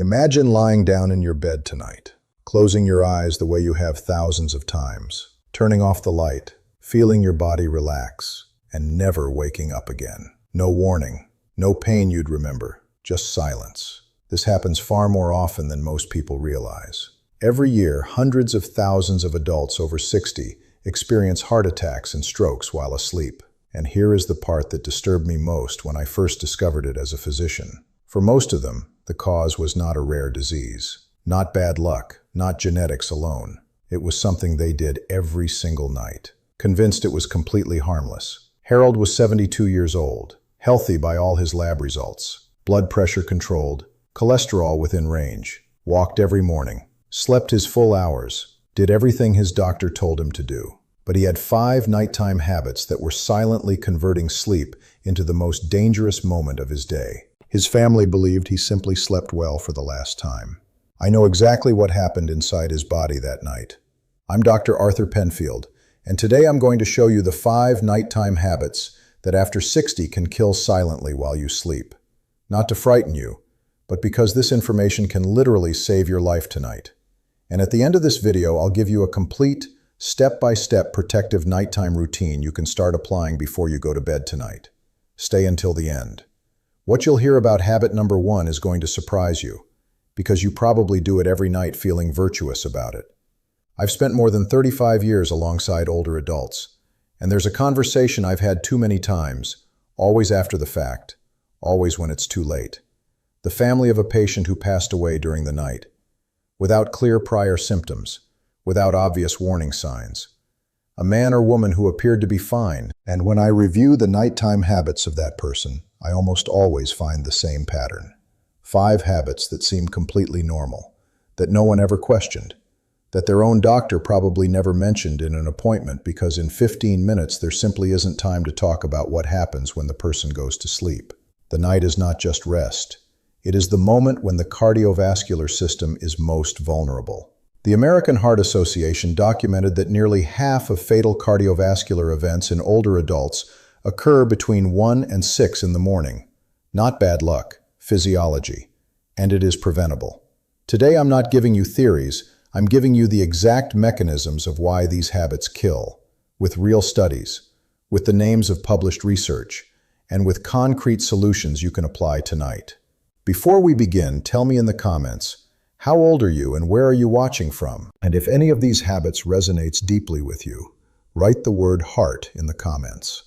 Imagine lying down in your bed tonight, closing your eyes the way you have thousands of times, turning off the light, feeling your body relax, and never waking up again. No warning, no pain you'd remember, just silence. This happens far more often than most people realize. Every year, hundreds of thousands of adults over 60 experience heart attacks and strokes while asleep. And here is the part that disturbed me most when I first discovered it as a physician. For most of them, the cause was not a rare disease, not bad luck, not genetics alone. It was something they did every single night, convinced it was completely harmless. Harold was 72 years old, healthy by all his lab results, blood pressure controlled, cholesterol within range, walked every morning, slept his full hours, did everything his doctor told him to do. But he had 5 nighttime habits that were silently converting sleep into the most dangerous moment of his day. His family believed he simply slept well for the last time. I know exactly what happened inside his body that night. I'm Dr. Arthur Penfield, and today I'm going to show you the 5 nighttime habits that after 60 can kill silently while you sleep. Not to frighten you, but because this information can literally save your life tonight. And at the end of this video, I'll give you a complete, step-by-step protective nighttime routine you can start applying before you go to bed tonight. Stay until the end. What you'll hear about habit number 1 is going to surprise you, because you probably do it every night feeling virtuous about it. I've spent more than 35 years alongside older adults, and there's a conversation I've had too many times, always after the fact, always when it's too late. The family of a patient who passed away during the night, without clear prior symptoms, without obvious warning signs. A man or woman who appeared to be fine, and when I review the nighttime habits of that person, I almost always find the same pattern. 5 habits that seem completely normal, that no one ever questioned, that their own doctor probably never mentioned in an appointment because in 15 minutes there simply isn't time to talk about what happens when the person goes to sleep. The night is not just rest. It is the moment when the cardiovascular system is most vulnerable. The American Heart Association documented that nearly half of fatal cardiovascular events in older adults occur between 1 and 6 in the morning. Not bad luck, physiology, and it is preventable. Today I'm not giving you theories, I'm giving you the exact mechanisms of why these habits kill, with real studies, with the names of published research, and with concrete solutions you can apply tonight. Before we begin, tell me in the comments, how old are you and where are you watching from? And if any of these habits resonates deeply with you, write the word heart in the comments.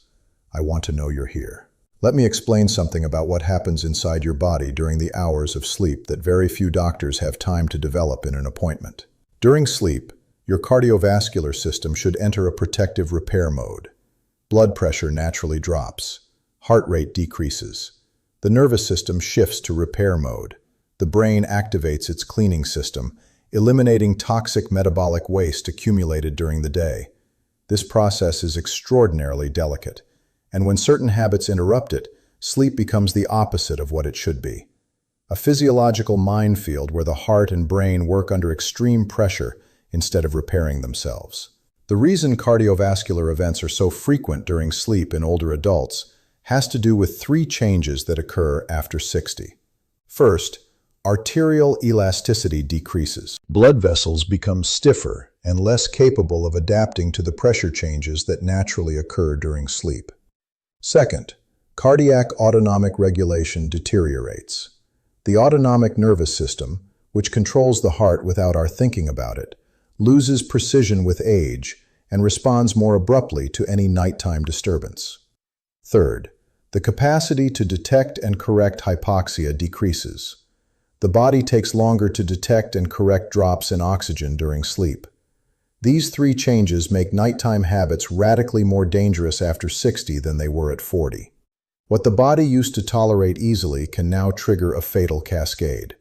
I want to know you're here. Let me explain something about what happens inside your body during the hours of sleep that very few doctors have time to develop in an appointment. During sleep, your cardiovascular system should enter a protective repair mode. Blood pressure naturally drops. Heart rate decreases. The nervous system shifts to repair mode. The brain activates its cleaning system, eliminating toxic metabolic waste accumulated during the day. This process is extraordinarily delicate, and when certain habits interrupt it, sleep becomes the opposite of what it should be. A physiological minefield where the heart and brain work under extreme pressure instead of repairing themselves. The reason cardiovascular events are so frequent during sleep in older adults has to do with 3 changes that occur after 60. First, arterial elasticity decreases. Blood vessels become stiffer and less capable of adapting to the pressure changes that naturally occur during sleep. Second, cardiac autonomic regulation deteriorates. The autonomic nervous system, which controls the heart without our thinking about it, loses precision with age and responds more abruptly to any nighttime disturbance. Third, the capacity to detect and correct hypoxia decreases. The body takes longer to detect and correct drops in oxygen during sleep. These 3 changes make nighttime habits radically more dangerous after 60 than they were at 40. What the body used to tolerate easily can now trigger a fatal cascade.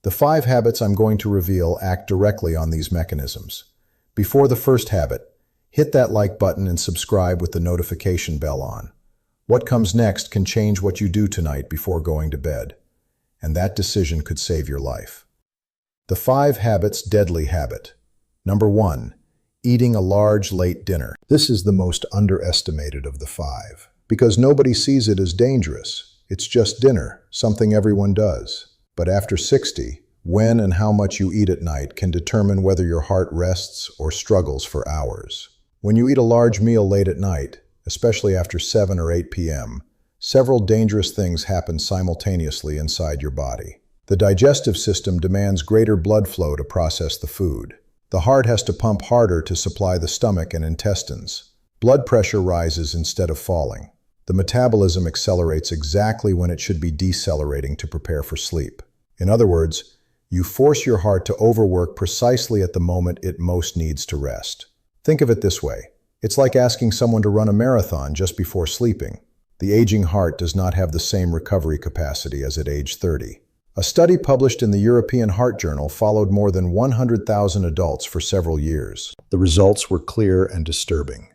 The 5 habits I'm going to reveal act directly on these mechanisms. Before the first habit, hit that like button and subscribe with the notification bell on. What comes next can change what you do tonight before going to bed, and that decision could save your life. The 5 habits deadly habit. Number 1, eating a large late dinner. This is the most underestimated of the 5, because nobody sees it as dangerous. It's just dinner, something everyone does. But after 60, When and how much you eat at night can determine whether your heart rests or struggles for hours. When you eat a large meal late at night, especially after 7 or 8 p.m., several dangerous things happen simultaneously inside your body. The digestive system demands greater blood flow to process the food. The heart has to pump harder to supply the stomach and intestines. Blood pressure rises instead of falling. The metabolism accelerates exactly when it should be decelerating to prepare for sleep. In other words, you force your heart to overwork precisely at the moment it most needs to rest. Think of it this way. It's like asking someone to run a marathon just before sleeping. The aging heart does not have the same recovery capacity as at age 30. A study published in the European Heart Journal followed more than 100,000 adults for several years. The results were clear and disturbing.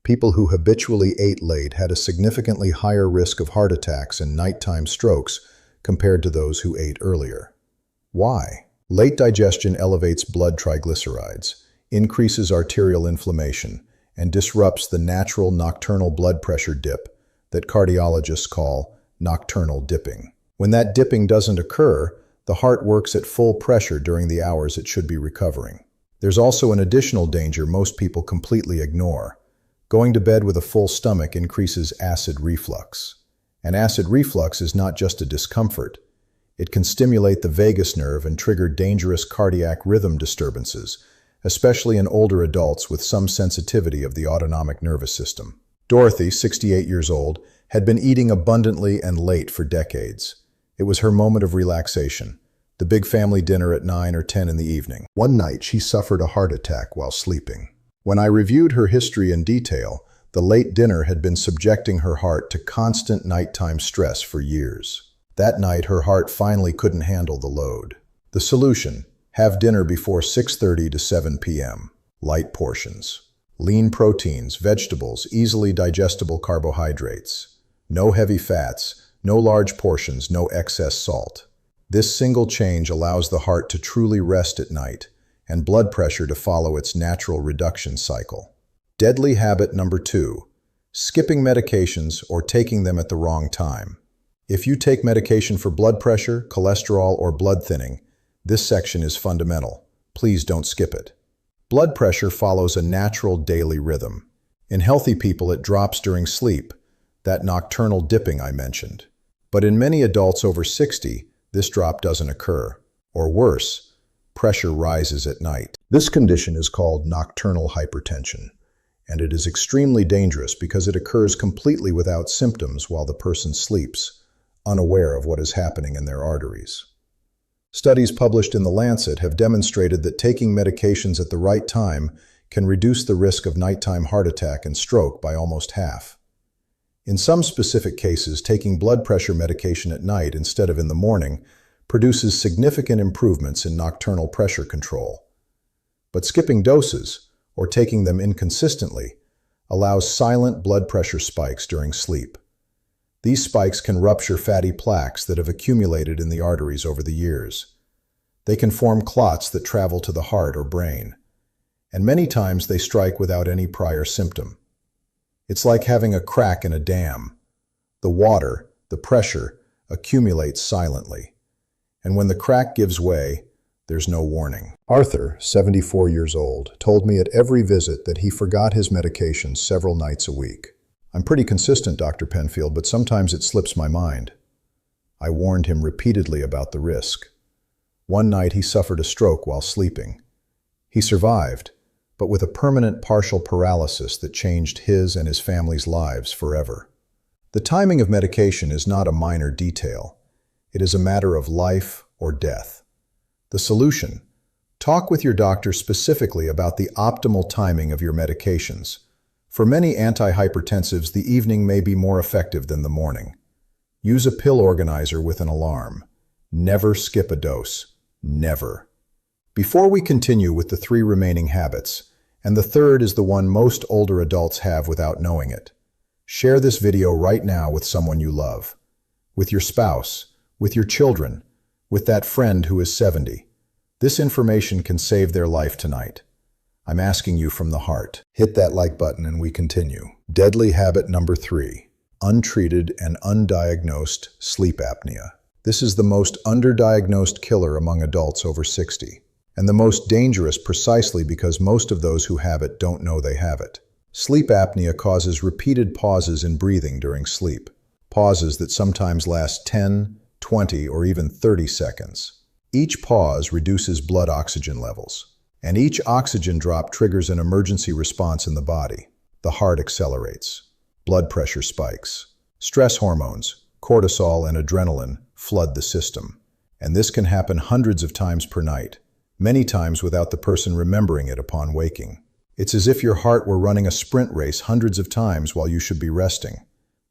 People who habitually ate late had a significantly higher risk of heart attacks and nighttime strokes compared to those who ate earlier. Why? Late digestion elevates blood triglycerides, increases arterial inflammation, and disrupts the natural nocturnal blood pressure dip that cardiologists call nocturnal dipping. When that dipping doesn't occur, the heart works at full pressure during the hours it should be recovering. There's also an additional danger most people completely ignore. Going to bed with a full stomach increases acid reflux. And acid reflux is not just a discomfort. It can stimulate the vagus nerve and trigger dangerous cardiac rhythm disturbances, especially in older adults with some sensitivity of the autonomic nervous system. Dorothy, 68 years old, had been eating abundantly and late for decades. It was her moment of relaxation, the big family dinner at 9 or 10 in the evening. One night, she suffered a heart attack while sleeping. When I reviewed her history in detail, the late dinner had been subjecting her heart to constant nighttime stress for years. That night, her heart finally couldn't handle the load. The solution: have dinner before 6:30 to 7 p.m. Light portions. Lean proteins, vegetables, easily digestible carbohydrates. No heavy fats, no large portions, no excess salt. This single change allows the heart to truly rest at night and blood pressure to follow its natural reduction cycle. Deadly habit number 2, skipping medications or taking them at the wrong time. If you take medication for blood pressure, cholesterol, or blood thinning, this section is fundamental. Please don't skip it. Blood pressure follows a natural daily rhythm. In healthy people, it drops during sleep, that nocturnal dipping I mentioned. But in many adults over 60, this drop doesn't occur. Or worse, pressure rises at night. This condition is called nocturnal hypertension, and it is extremely dangerous because it occurs completely without symptoms while the person sleeps, unaware of what is happening in their arteries. Studies published in The Lancet have demonstrated that taking medications at the right time can reduce the risk of nighttime heart attack and stroke by almost half. In some specific cases, taking blood pressure medication at night instead of in the morning produces significant improvements in nocturnal pressure control. But skipping doses, or taking them inconsistently, allows silent blood pressure spikes during sleep. These spikes can rupture fatty plaques that have accumulated in the arteries over the years. They can form clots that travel to the heart or brain, and many times they strike without any prior symptom. It's like having a crack in a dam. The water, the pressure, accumulates silently, and when the crack gives way, there's no warning. Arthur, 74 years old, told me at every visit that he forgot his medications several nights a week. "I'm pretty consistent, Dr. Penfield, but sometimes it slips my mind." I warned him repeatedly about the risk. One night he suffered a stroke while sleeping. He survived, but with a permanent partial paralysis that changed his and his family's lives forever. The timing of medication is not a minor detail. It is a matter of life or death. The solution: talk with your doctor specifically about the optimal timing of your medications. For many antihypertensives, the evening may be more effective than the morning. Use a pill organizer with an alarm. Never skip a dose. Never. Before we continue with the 3 remaining habits, and the third is the one most older adults have without knowing it, share this video right now with someone you love. With your spouse, with your children, with that friend who is 70. This information can save their life tonight. I'm asking you from the heart. Hit that like button and we continue. Deadly habit number 3, untreated and undiagnosed sleep apnea. This is the most underdiagnosed killer among adults over 60, and the most dangerous precisely because most of those who have it don't know they have it. Sleep apnea causes repeated pauses in breathing during sleep, pauses that sometimes last 10, 20, or even 30 seconds. Each pause reduces blood oxygen levels, and each oxygen drop triggers an emergency response in the body. The heart accelerates, blood pressure spikes, stress hormones, cortisol and adrenaline flood the system, and this can happen hundreds of times per night, many times without the person remembering it upon waking. It's as if your heart were running a sprint race hundreds of times while you should be resting,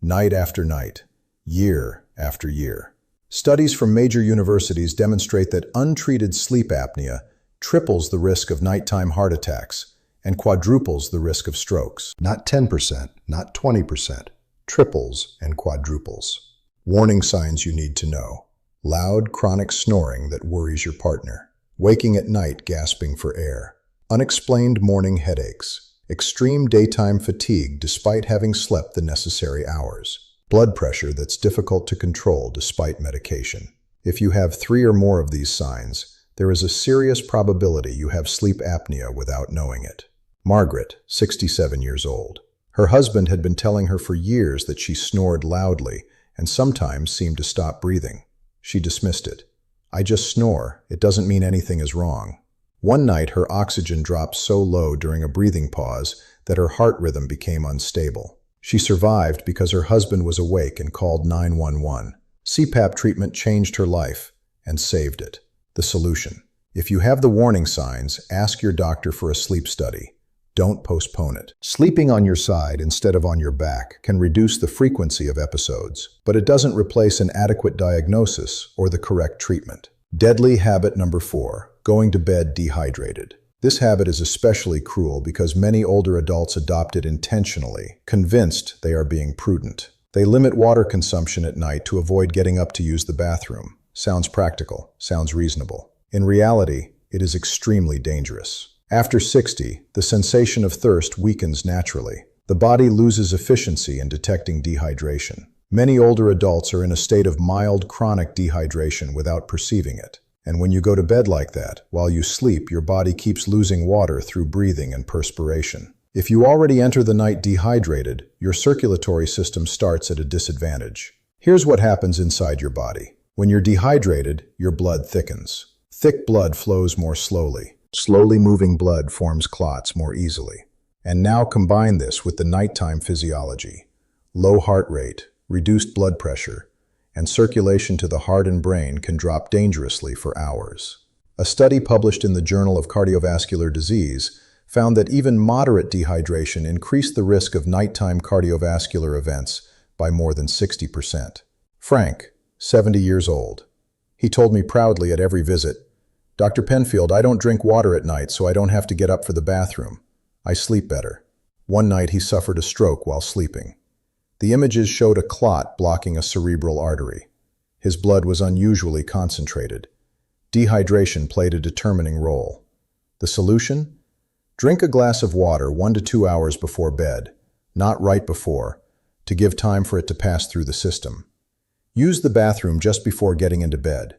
night after night, year after year. Studies from major universities demonstrate that untreated sleep apnea triples the risk of nighttime heart attacks and quadruples the risk of strokes. Not 10%, not 20%, triples and quadruples. Warning signs you need to know. Loud, chronic snoring that worries your partner. Waking at night gasping for air. Unexplained morning headaches. Extreme daytime fatigue despite having slept the necessary hours. Blood pressure that's difficult to control despite medication. If you have 3 or more of these signs, there is a serious probability you have sleep apnea without knowing it. Margaret, 67 years old. Her husband had been telling her for years that she snored loudly and sometimes seemed to stop breathing. She dismissed it. "I just snore. It doesn't mean anything is wrong." One night, her oxygen dropped so low during a breathing pause that her heart rhythm became unstable. She survived because her husband was awake and called 911. CPAP treatment changed her life and saved it. The solution: if you have the warning signs, ask your doctor for a sleep study. Don't postpone it. Sleeping on your side instead of on your back can reduce the frequency of episodes, but it doesn't replace an adequate diagnosis or the correct treatment. Deadly habit number 4, going to bed dehydrated. This habit is especially cruel because many older adults adopt it intentionally, convinced they are being prudent. They limit water consumption at night to avoid getting up to use the bathroom. Sounds practical, sounds reasonable. In reality, it is extremely dangerous. After 60, the sensation of thirst weakens naturally. The body loses efficiency in detecting dehydration. Many older adults are in a state of mild chronic dehydration without perceiving it. And when you go to bed like that, while you sleep, your body keeps losing water through breathing and perspiration. If you already enter the night dehydrated, your circulatory system starts at a disadvantage. Here's what happens inside your body. When you're dehydrated, your blood thickens. Thick blood flows more slowly. Slowly moving blood forms clots more easily. And now combine this with the nighttime physiology. Low heart rate, reduced blood pressure, and circulation to the heart and brain can drop dangerously for hours. A study published in the Journal of Cardiovascular Disease found that even moderate dehydration increased the risk of nighttime cardiovascular events by more than 60%. Frank, 70 years old. He told me proudly at every visit, "Dr. Penfield, I don't drink water at night, so I don't have to get up for the bathroom. I sleep better." One night he suffered a stroke while sleeping. The images showed a clot blocking a cerebral artery. His blood was unusually concentrated. Dehydration played a determining role. The solution? Drink a glass of water 1 to 2 hours before bed, not right before, to give time for it to pass through the system. Use the bathroom just before getting into bed.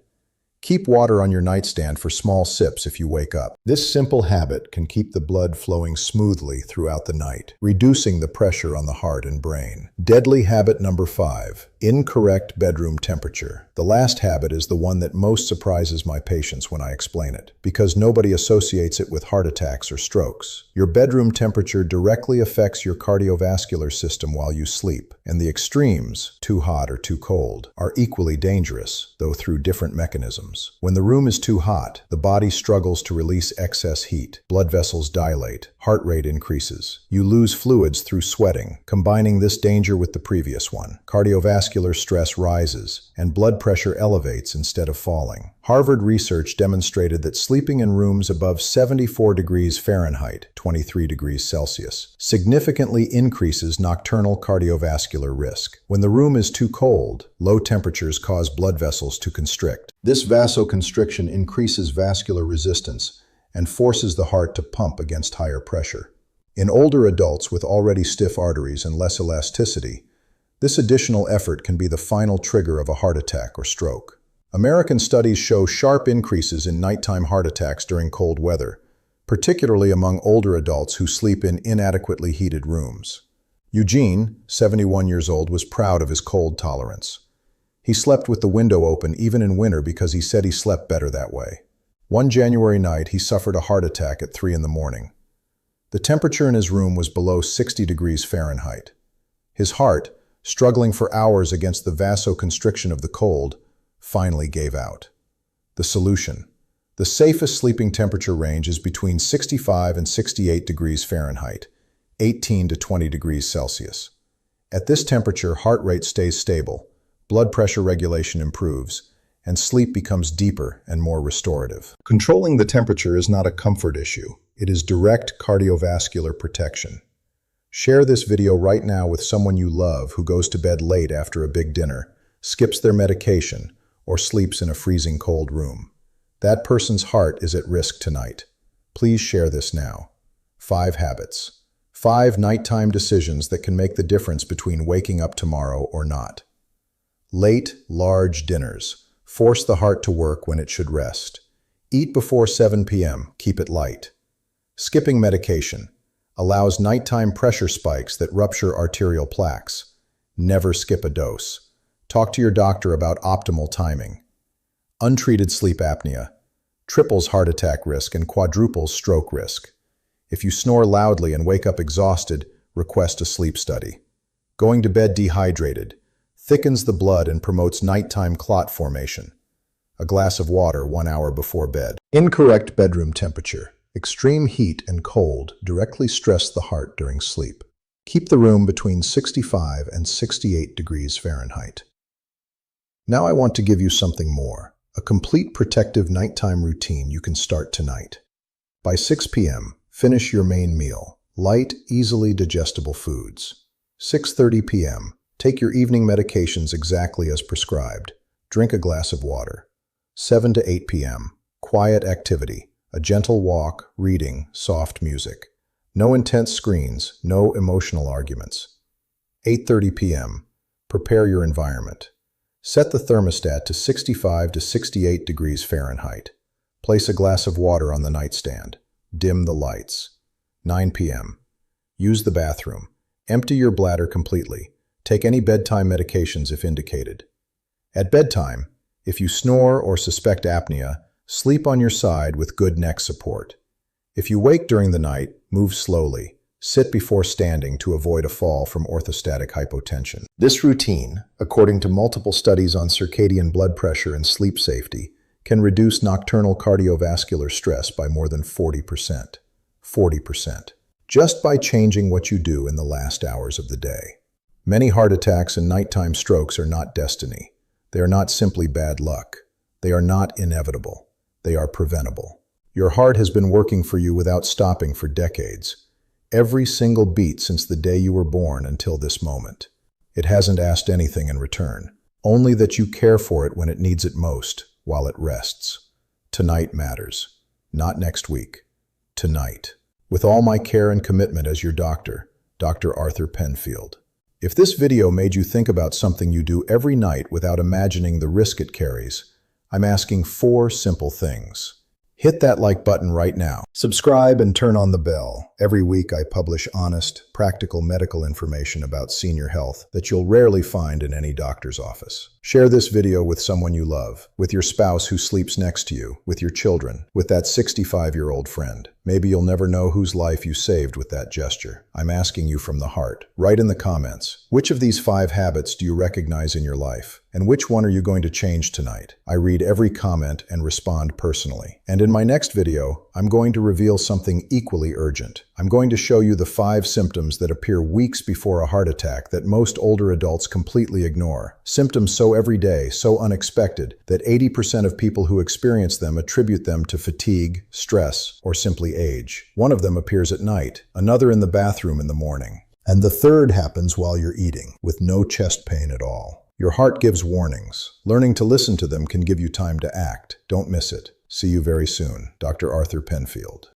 Keep water on your nightstand for small sips if you wake up. This simple habit can keep the blood flowing smoothly throughout the night, reducing the pressure on the heart and brain. Deadly habit number 5, incorrect bedroom temperature. The last habit is the one that most surprises my patients when I explain it, because nobody associates it with heart attacks or strokes. Your bedroom temperature directly affects your cardiovascular system while you sleep, and the extremes, too hot or too cold, are equally dangerous, though through different mechanisms. When the room is too hot, the body struggles to release excess heat. Blood vessels dilate, heart rate increases. You lose fluids through sweating, combining this danger with the previous one. Cardiovascular stress rises, and blood pressure elevates instead of falling. Harvard research demonstrated that sleeping in rooms above 74 degrees Fahrenheit, 23 degrees Celsius, significantly increases nocturnal cardiovascular risk. When the room is too cold, low temperatures cause blood vessels to constrict. This vasoconstriction increases vascular resistance and forces the heart to pump against higher pressure. In older adults with already stiff arteries and less elasticity, this additional effort can be the final trigger of a heart attack or stroke. American studies show sharp increases in nighttime heart attacks during cold weather, particularly among older adults who sleep in inadequately heated rooms. Eugene, 71 years old, was proud of his cold tolerance. He slept with the window open even in winter because he said he slept better that way. One January night, he suffered a heart attack at 3 in the morning. The temperature in his room was below 60 degrees Fahrenheit. His heart, struggling for hours against the vasoconstriction of the cold, finally gave out. The solution: the safest sleeping temperature range is between 65 and 68 degrees Fahrenheit, 18 to 20 degrees Celsius. At this temperature, heart rate stays stable, blood pressure regulation improves, and sleep becomes deeper and more restorative. Controlling the temperature is not a comfort issue. It is direct cardiovascular protection. Share this video right now with someone you love who goes to bed late after a big dinner, skips their medication, or sleeps in a freezing cold room. That person's heart is at risk tonight. Please share this now. 5 habits. 5 nighttime decisions that can make the difference between waking up tomorrow or not. Late, large dinners. Force the heart to work when it should rest. Eat before 7 p.m. Keep it light. Skipping medication. Allows nighttime pressure spikes that rupture arterial plaques. Never skip a dose. Talk to your doctor about optimal timing. Untreated sleep apnea. Triples heart attack risk and quadruples stroke risk. If you snore loudly and wake up exhausted, request a sleep study. Going to bed dehydrated. Thickens the blood and promotes nighttime clot formation. A glass of water 1 hour before bed. Incorrect bedroom temperature. Extreme heat and cold directly stress the heart during sleep. Keep the room between 65 and 68 degrees Fahrenheit. Now I want to give you something more. A complete protective nighttime routine you can start tonight. By 6 p.m., finish your main meal. Light, easily digestible foods. 6:30 p.m., take your evening medications exactly as prescribed. Drink a glass of water. 7 to 8 p.m., quiet activity. A gentle walk, reading, soft music. No intense screens, no emotional arguments. 8:30 p.m., prepare your environment. Set the thermostat to 65 to 68 degrees Fahrenheit. Place a glass of water on the nightstand. Dim the lights. 9 p.m., use the bathroom. Empty your bladder completely. Take any bedtime medications if indicated. At bedtime, if you snore or suspect apnea, sleep on your side with good neck support. If you wake during the night, move slowly. Sit before standing to avoid a fall from orthostatic hypotension. This routine, according to multiple studies on circadian blood pressure and sleep safety, can reduce nocturnal cardiovascular stress by more than 40%. 40%. Just by changing what you do in the last hours of the day. Many heart attacks and nighttime strokes are not destiny. They are not simply bad luck. They are not inevitable. They are preventable. Your heart has been working for you without stopping for decades. Every single beat since the day you were born until this moment. It hasn't asked anything in return, only that you care for it when it needs it most, while it rests. Tonight matters, not next week. Tonight. With all my care and commitment as your doctor, Dr. Arthur Penfield. If this video made you think about something you do every night without imagining the risk it carries, I'm asking 4 simple things. Hit that like button right now. Subscribe and turn on the bell. Every week I publish honest, practical medical information about senior health that you'll rarely find in any doctor's office. Share this video with someone you love, with your spouse who sleeps next to you, with your children, with that 65-year-old friend. Maybe you'll never know whose life you saved with that gesture. I'm asking you from the heart. Write in the comments, which of these 5 habits do you recognize in your life? And which one are you going to change tonight? I read every comment and respond personally. And in my next video, I'm going to reveal something equally urgent. I'm going to show you the 5 symptoms that appear weeks before a heart attack that most older adults completely ignore. Symptoms so everyday, so unexpected, that 80% of people who experience them attribute them to fatigue, stress, or simply age. One of them appears at night, another in the bathroom in the morning. And the third happens while you're eating, with no chest pain at all. Your heart gives warnings. Learning to listen to them can give you time to act. Don't miss it. See you very soon. Dr. Arthur Penfield.